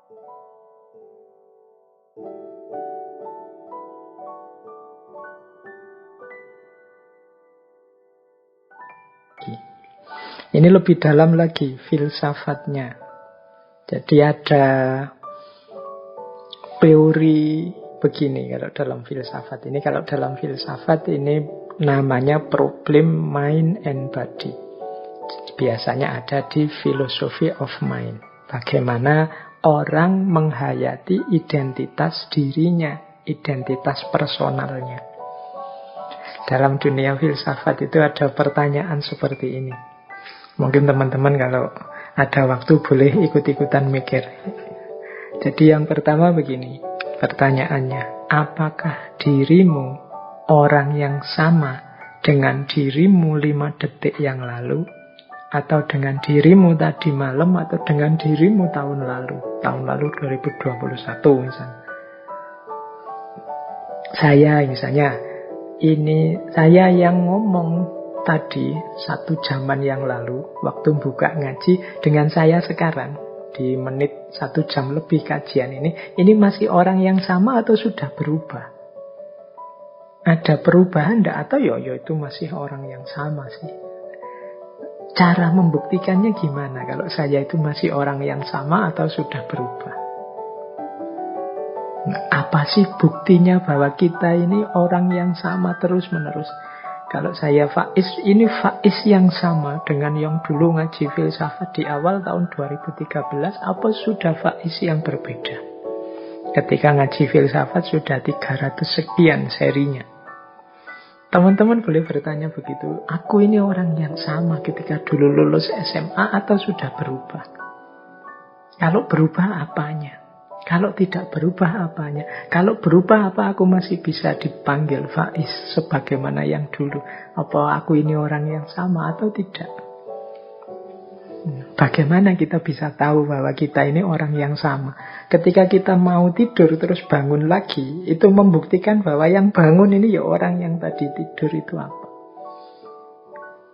Ini lebih dalam lagi filsafatnya. Jadi ada teori begini kalau dalam filsafat ini. Kalau dalam filsafat ini namanya problem mind and body. Biasanya ada di philosophy of mind. Bagaimana orang menghayati identitas dirinya, identitas personalnya. Dalam dunia filsafat itu ada pertanyaan seperti ini. Mungkin teman-teman kalau ada waktu boleh ikut-ikutan mikir. Jadi yang pertama begini, pertanyaannya, apakah dirimu orang yang sama dengan dirimu 5 detik yang lalu? Atau dengan dirimu tadi malam? Atau dengan dirimu tahun lalu? Tahun lalu 2021 misalnya. Saya misalnya, ini saya yang ngomong tadi 1 jaman yang lalu waktu buka ngaji dengan saya sekarang di menit 1 jam lebih kajian ini masih orang yang sama atau sudah berubah? Ada perubahan enggak? Atau yo itu masih orang yang sama sih? Cara membuktikannya gimana kalau saya itu masih orang yang sama atau sudah berubah? Nah, apa sih buktinya bahwa kita ini orang yang sama terus-menerus? Kalau saya Faiz, ini Faiz yang sama dengan yang dulu ngaji filsafat di awal tahun 2013, apa sudah Faiz yang berbeda? Ketika ngaji filsafat sudah 300 sekian serinya. Teman-teman boleh bertanya begitu, aku ini orang yang sama ketika dulu lulus SMA atau sudah berubah? Kalau berubah apanya? Kalau tidak berubah apanya? Kalau berubah apa aku masih bisa dipanggil Faiz sebagaimana yang dulu? Apa aku ini orang yang sama atau tidak? Bagaimana kita bisa tahu bahwa kita ini orang yang sama? Ketika kita mau tidur terus bangun lagi, itu membuktikan bahwa yang bangun ini ya orang yang tadi tidur itu apa?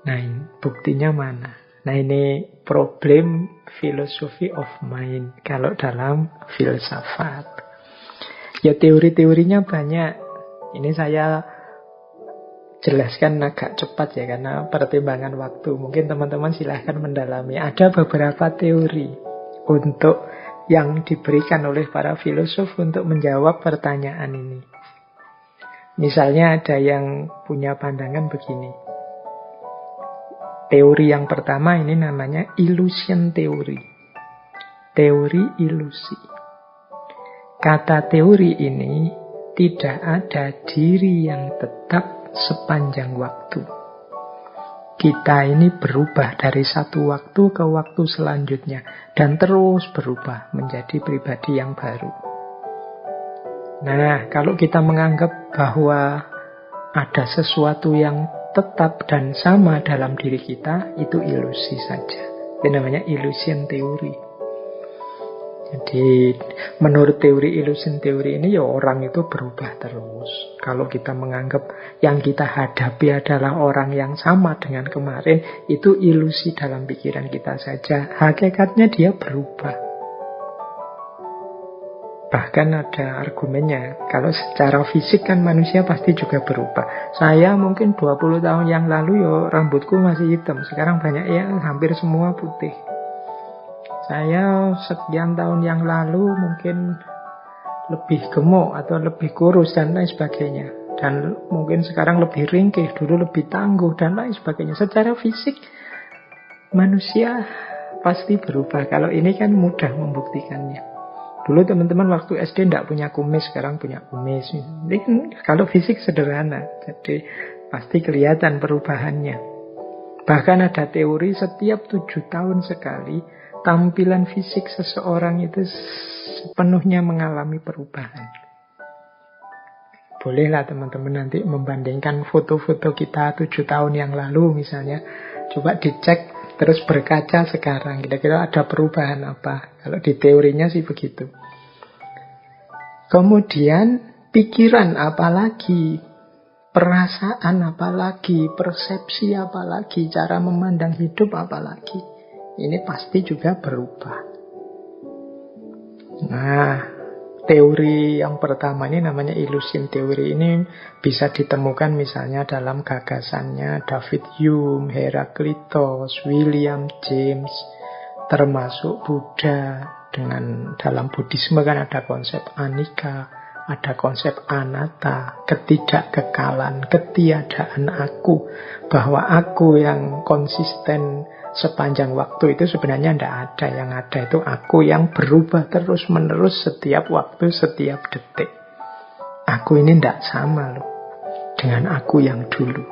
Nah, ini buktinya mana? Nah, ini problem philosophy of mind kalau dalam filsafat. Ya teori-teorinya banyak. Ini saya jelaskan agak cepat ya karena pertimbangan waktu. Mungkin teman-teman silahkan mendalami. Ada beberapa teori untuk yang diberikan oleh para filosof untuk menjawab pertanyaan ini. Misalnya ada yang punya pandangan begini. Teori yang pertama ini namanya illusion theory. Teori ilusi. Kata teori ini tidak ada diri yang tetap sepanjang waktu. Kita ini berubah dari satu waktu ke waktu selanjutnya dan terus berubah menjadi pribadi yang baru. Nah, kalau kita menganggap bahwa ada sesuatu yang tetap dan sama dalam diri kita, itu ilusi saja. Itu namanya illusion theory. Jadi menurut teori illusion theory ini ya orang itu berubah terus. Kalau kita menganggap yang kita hadapi adalah orang yang sama dengan kemarin, itu ilusi dalam pikiran kita saja. Hakikatnya dia berubah. Bahkan ada argumennya, kalau secara fisik kan manusia pasti juga berubah. Saya mungkin 20 tahun yang lalu ya rambutku masih hitam, sekarang banyak ya hampir semua putih. Saya sekian tahun yang lalu mungkin lebih gemuk atau lebih kurus dan lain sebagainya. Dan mungkin sekarang lebih ringkih, dulu lebih tangguh dan lain sebagainya. Secara fisik manusia pasti berubah. Kalau ini kan mudah membuktikannya. Dulu teman-teman waktu SD tidak punya kumis, sekarang punya kumis. Ini kan kalau fisik sederhana, jadi pasti kelihatan perubahannya. Bahkan ada teori setiap 7 tahun sekali tampilan fisik seseorang itu sepenuhnya mengalami perubahan. Bolehlah teman-teman nanti membandingkan foto-foto kita 7 tahun yang lalu misalnya. Coba dicek, terus berkaca sekarang. Kira-kira ada perubahan apa? Kalau di teorinya sih begitu. Kemudian pikiran apa lagi? Perasaan apa lagi? Persepsi apa lagi? Cara memandang hidup apa lagi? Ini pasti juga berubah. Nah, teori yang pertama ini namanya illusion teori. Ini bisa ditemukan misalnya dalam gagasannya David Hume, Heraclitus, William James, termasuk Buddha. Dengan dalam Buddhisme kan ada konsep anicca, ada konsep anatta, ketidakkekalan, ketiadaan aku, bahwa aku yang konsisten sepanjang waktu itu sebenarnya tidak ada. Yang ada itu aku yang berubah terus-menerus setiap waktu, setiap detik. Aku ini tidak sama loh dengan aku yang dulu.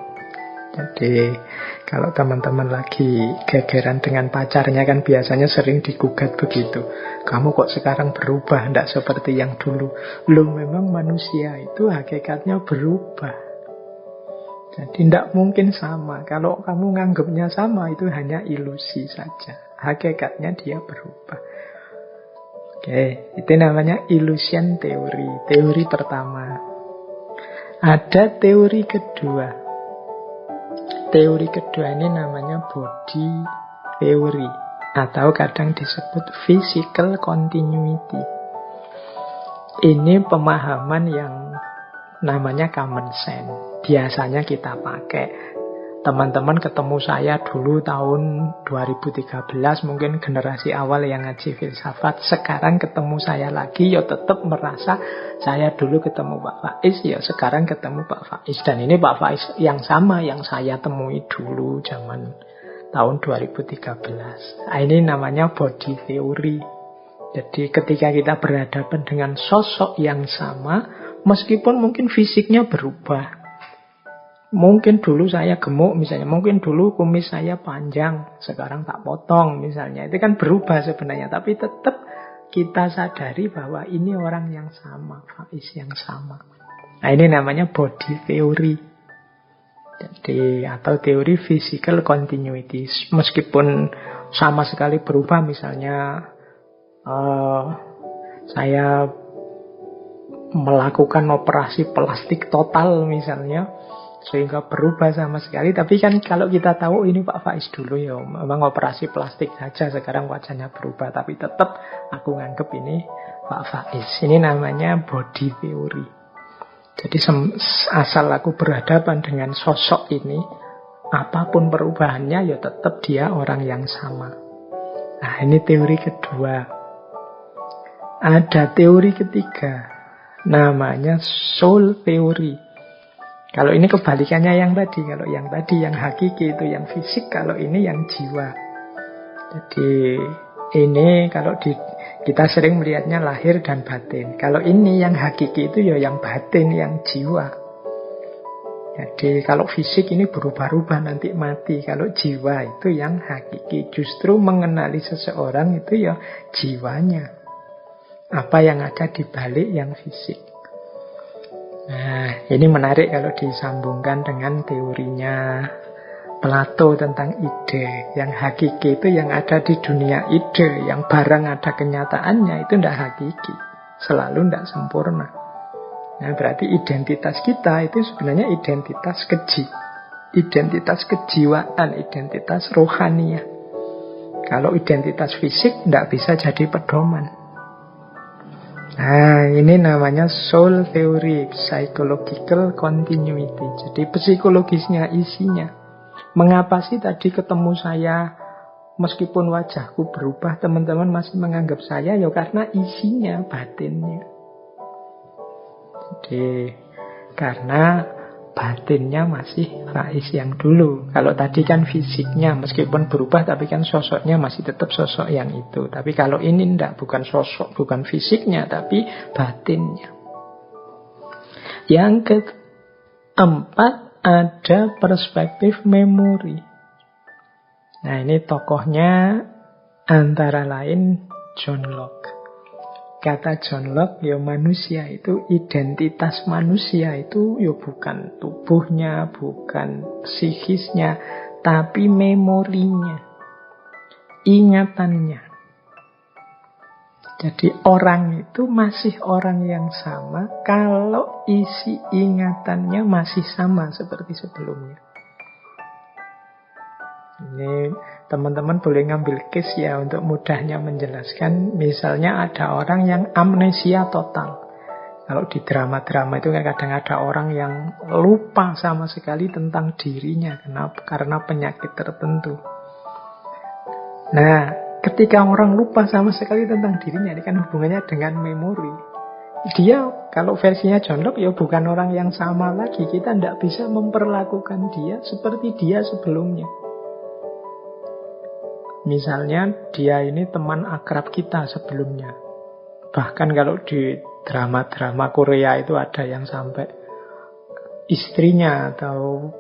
Jadi kalau teman-teman lagi gegeran dengan pacarnya kan biasanya sering digugat begitu. Kamu kok sekarang berubah, tidak seperti yang dulu. Loh, memang manusia itu hakikatnya berubah. Jadi tidak mungkin sama. Kalau kamu nganggapnya sama, itu hanya ilusi saja. Hakikatnya dia berubah. Oke, itu namanya illusion teori. Teori pertama. Ada teori kedua. Teori kedua ini namanya body theory, atau kadang disebut physical continuity. Ini pemahaman yang namanya common sense. Biasanya kita pakai. Teman-teman ketemu saya dulu tahun 2013, mungkin generasi awal yang ngaji filsafat. Sekarang ketemu saya lagi, ya tetap merasa saya dulu ketemu Pak Faiz, ya sekarang ketemu Pak Faiz. Dan ini Pak Faiz yang sama yang saya temui dulu zaman tahun 2013. Ini namanya body theory. Jadi ketika kita berhadapan dengan sosok yang sama, meskipun mungkin fisiknya berubah. Mungkin dulu saya gemuk misalnya, mungkin dulu kumis saya panjang, sekarang tak potong misalnya. Itu kan berubah sebenarnya, tapi tetap kita sadari bahwa ini orang yang sama, Faiz yang sama. Nah, ini namanya body theory. Jadi, atau teori physical continuity. Meskipun sama sekali berubah, misalnya saya melakukan operasi plastik total misalnya, sehingga berubah sama sekali. Tapi kan kalau kita tahu ini Pak Faiz dulu, ya memang operasi plastik saja, sekarang wajahnya berubah, tapi tetap aku nganggep ini Pak Faiz. Ini namanya body theory. Jadi asal aku berhadapan dengan sosok ini, apapun perubahannya, ya tetap dia orang yang sama. Nah, ini teori kedua. Ada teori ketiga, namanya soul theory. Kalau ini kebalikannya yang tadi. Kalau yang tadi yang hakiki itu yang fisik, kalau ini yang jiwa. Jadi ini kalau kita sering melihatnya lahir dan batin. Kalau ini yang hakiki itu ya yang batin, yang jiwa. Jadi kalau fisik ini berubah-ubah nanti mati. Kalau jiwa itu yang hakiki. Justru mengenali seseorang itu ya jiwanya. Apa yang ada di balik yang fisik. Nah, ini menarik kalau disambungkan dengan teorinya Plato tentang ide. Yang hakiki itu yang ada di dunia ide. Yang barang ada kenyataannya itu tidak hakiki. Selalu tidak sempurna. Nah, berarti identitas kita itu sebenarnya identitas keji. Identitas kejiwaan, identitas rohaniah. Kalau identitas fisik tidak bisa jadi pedoman. Nah, ini namanya soul theory, psychological continuity. Jadi psikologisnya, isinya. Mengapa sih tadi ketemu saya, meskipun wajahku berubah, teman-teman masih menganggap saya? Ya karena isinya, batinnya. Jadi karena batinnya masih Faiz yang dulu. Kalau tadi kan fisiknya meskipun berubah, tapi kan sosoknya masih tetap sosok yang itu. Tapi kalau ini enggak, bukan sosok, bukan fisiknya, tapi batinnya. Yang keempat, ada perspektif memori. Nah, ini tokohnya antara lain John Locke. Kata John Locke, ya manusia itu, identitas manusia itu ya bukan tubuhnya, bukan psikisnya, tapi memorinya, ingatannya. Jadi orang itu masih orang yang sama kalau isi ingatannya masih sama seperti sebelumnya. Ini teman-teman boleh ngambil case ya untuk mudahnya menjelaskan. Misalnya ada orang yang amnesia total. Kalau di drama-drama itu kadang ada orang yang lupa sama sekali tentang dirinya karena penyakit tertentu. Nah, ketika orang lupa sama sekali tentang dirinya, ini kan hubungannya dengan memori. Dia, kalau versinya John Locke, ya bukan orang yang sama lagi. Kita tidak bisa memperlakukan dia seperti dia sebelumnya. Misalnya, dia ini teman akrab kita sebelumnya. Bahkan kalau di drama-drama Korea itu ada yang sampai istrinya atau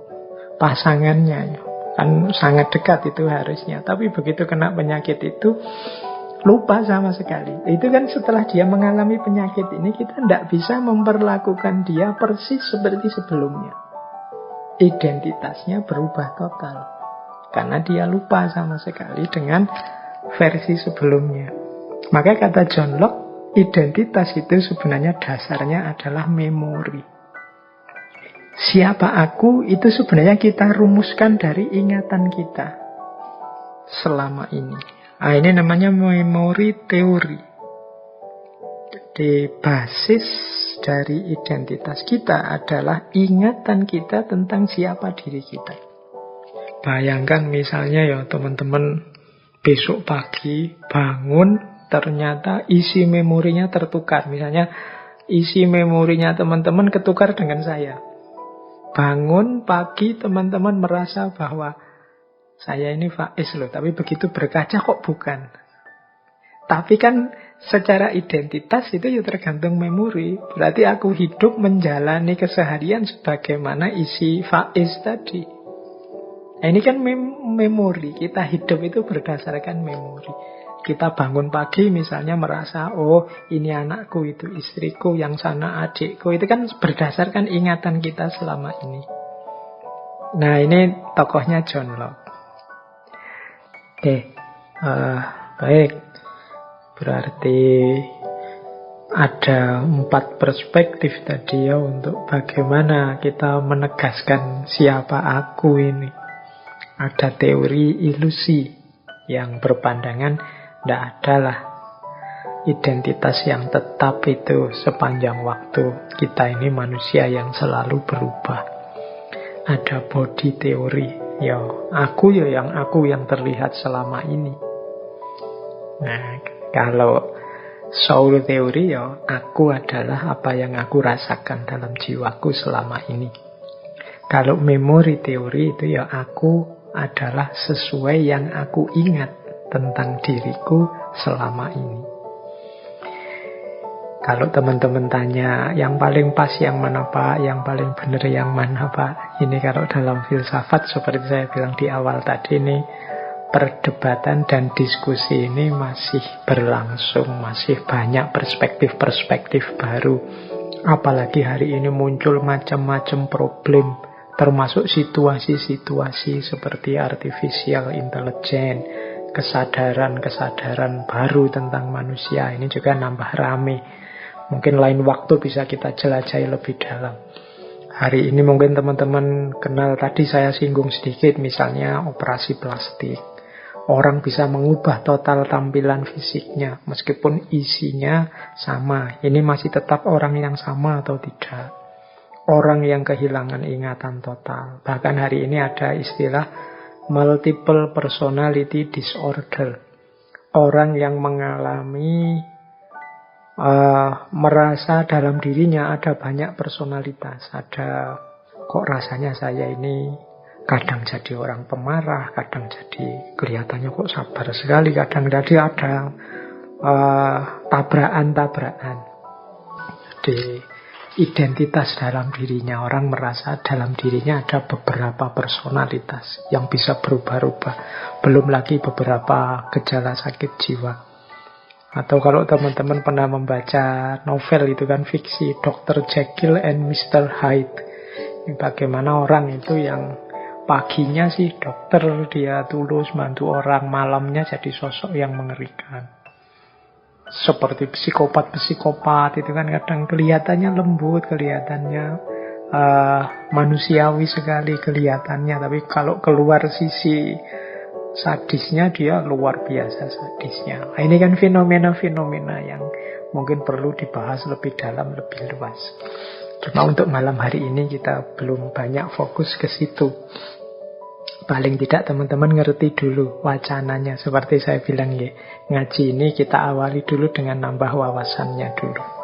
pasangannya. Kan sangat dekat itu harusnya. Tapi begitu kena penyakit itu, lupa sama sekali. Itu kan setelah dia mengalami penyakit ini, kita tidak bisa memperlakukan dia persis seperti sebelumnya. Identitasnya berubah total. Karena dia lupa sama sekali dengan versi sebelumnya. Maka kata John Locke, identitas itu sebenarnya dasarnya adalah memori. Siapa aku itu sebenarnya kita rumuskan dari ingatan kita selama ini. Nah, ini namanya memori teori. Jadi basis dari identitas kita adalah ingatan kita tentang siapa diri kita. Bayangkan misalnya ya teman-teman besok pagi bangun ternyata isi memorinya tertukar. Misalnya isi memorinya teman-teman ketukar dengan saya. Bangun pagi teman-teman merasa bahwa saya ini Faiz loh, tapi begitu berkaca kok bukan. Tapi kan secara identitas itu ya tergantung memori. Berarti aku hidup menjalani keseharian sebagaimana isi Faiz tadi. Nah, ini kan memori. Kita hidup itu berdasarkan memori. Kita bangun pagi misalnya merasa, oh ini anakku, itu istriku, yang sana adikku. Itu kan berdasarkan ingatan kita selama ini. Nah, ini tokohnya John Locke. Oke, baik. Berarti ada 4 perspektif tadi ya untuk bagaimana kita menegaskan siapa aku ini. Ada teori ilusi yang berpandangan tidak adalah identitas yang tetap itu sepanjang waktu. Kita ini manusia yang selalu berubah. Ada body teori. Ya, aku yang terlihat selama ini. Nah, kalau soul teori ya, aku adalah apa yang aku rasakan dalam jiwaku selama ini. Kalau memory teori itu ya, aku adalah sesuai yang aku ingat tentang diriku selama ini. Kalau teman-teman tanya yang paling pas yang mana Pak, yang paling benar yang mana Pak, ini kalau dalam filsafat seperti saya bilang di awal tadi, ini perdebatan dan diskusi ini masih berlangsung, masih banyak perspektif-perspektif baru. Apalagi hari ini muncul macam-macam problem, termasuk situasi-situasi seperti artificial intelligence, kesadaran-kesadaran baru tentang manusia. Ini juga nambah rame. Mungkin lain waktu bisa kita jelajahi lebih dalam. Hari ini mungkin teman-teman kenal, tadi saya singgung sedikit, misalnya operasi plastik. Orang bisa mengubah total tampilan fisiknya, meskipun isinya sama. Ini masih tetap orang yang sama atau tidak? Orang yang kehilangan ingatan total. Bahkan hari ini ada istilah multiple personality disorder. Orang yang mengalami merasa dalam dirinya ada banyak personalitas. Ada, kok rasanya saya ini kadang jadi orang pemarah, kadang jadi kelihatannya kok sabar sekali, kadang jadi ada tabrakan-tabrakan. Jadi identitas dalam dirinya, orang merasa dalam dirinya ada beberapa personalitas yang bisa berubah-ubah. Belum lagi beberapa gejala sakit jiwa. Atau kalau teman-teman pernah membaca novel itu kan fiksi, Dr. Jekyll and Mr. Hyde. Ini bagaimana orang itu yang paginya sih dokter, dia tulus bantu orang, malamnya jadi sosok yang mengerikan. Seperti psikopat-psikopat itu kan kadang kelihatannya lembut, kelihatannya manusiawi sekali kelihatannya. Tapi kalau keluar sisi sadisnya dia luar biasa sadisnya. Nah, ini kan fenomena-fenomena yang mungkin perlu dibahas lebih dalam, lebih luas. Cuma untuk malam hari ini kita belum banyak fokus ke situ. Paling tidak teman-teman ngerti dulu wacananya. Seperti saya bilang ya, ngaji ini kita awali dulu dengan nambah wawasannya dulu.